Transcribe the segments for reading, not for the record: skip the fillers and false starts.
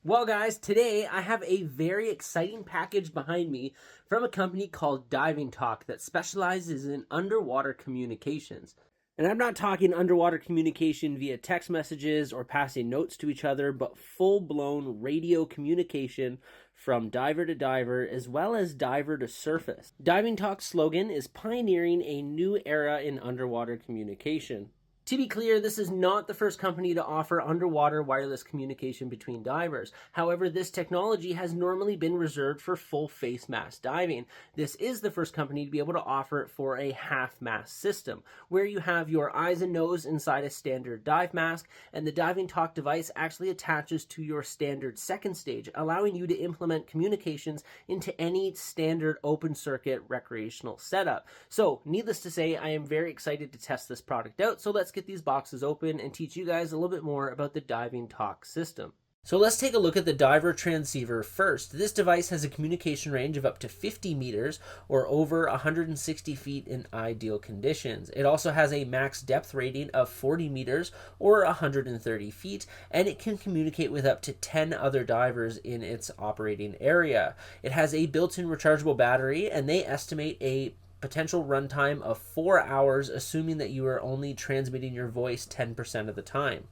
Well guys, today I have a very exciting package behind me from a company called DIVINTOK that specializes in underwater communications. And I'm not talking underwater communication via text messages or passing notes to each other, but full-blown radio communication from diver to diver as well as diver to surface. DIVINTOK's slogan is pioneering a new era in underwater communication. To be clear, this is not the first company to offer underwater wireless communication between divers. However, this technology has normally been reserved for full face mask diving. This is the first company to be able to offer it for a half mask system, where you have your eyes and nose inside a standard dive mask, and the DIVINTOK device actually attaches to your standard second stage, allowing you to implement communications into any standard open circuit recreational setup. So, needless to say, I am very excited to test this product out, so let's get these boxes open and teach you guys a little bit more about the DIVINTOK system. So let's take a look at the diver transceiver first. This device has a communication range of up to 50 meters or over 160 feet in ideal conditions. It also has a max depth rating of 40 meters or 130 feet, and it can communicate with up to 10 other divers in its operating area. It has a built-in rechargeable battery, and they estimate a potential runtime of 4 hours, assuming that you are only transmitting your voice 10% of the time.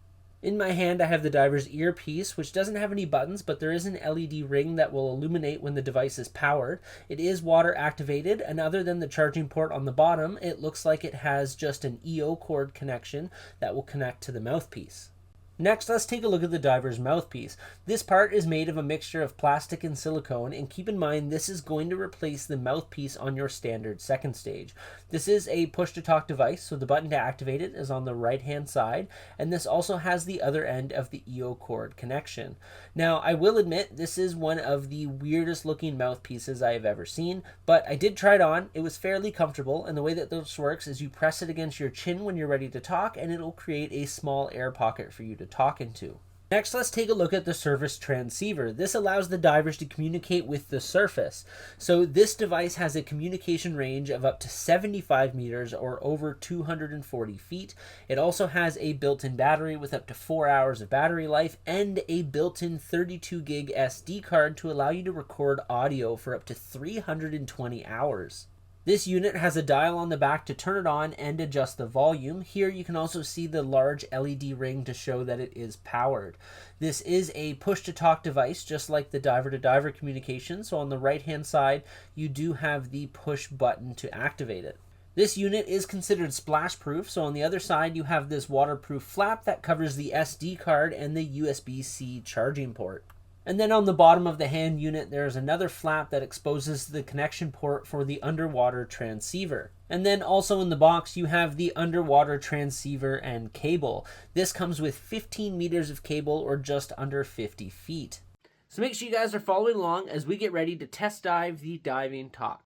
In my hand, I have the diver's earpiece, which doesn't have any buttons, but there is an LED ring that will illuminate when the device is powered. It is water activated, and other than the charging port on the bottom, it looks like it has just an EO cord connection that will connect to the mouthpiece. Next, let's take a look at the diver's mouthpiece. This part is made of a mixture of plastic and silicone, and keep in mind this is going to replace the mouthpiece on your standard second stage. This is a push-to-talk device, so the button to activate it is on the right-hand side, and this also has the other end of the EO cord connection. Now, I will admit this is one of the weirdest looking mouthpieces I have ever seen, but I did try it on. It was fairly comfortable, and the way that this works is you press it against your chin when you're ready to talk, and it'll create a small air pocket for you to talk into. Next, let's take a look at the surface transceiver. This allows the divers to communicate with the surface. So this device has a communication range of up to 75 meters or over 240 feet. It also has a built-in battery with up to 4 hours of battery life and a built-in 32 gig SD card to allow you to record audio for up to 320 hours. This unit has a dial on the back to turn it on and adjust the volume. Here you can also see the large LED ring to show that it is powered. This is a push-to-talk device, just like the diver-to-diver communication. So on the right-hand side, you do have the push button to activate it. This unit is considered splash-proof, so on the other side you have this waterproof flap that covers the SD card and the USB-C charging port. And then on the bottom of the hand unit, there's another flap that exposes the connection port for the underwater transceiver. And then also in the box, you have the underwater transceiver and cable. This comes with 15 meters of cable or just under 50 feet. So make sure you guys are following along as we get ready to test dive the DIVINTOK.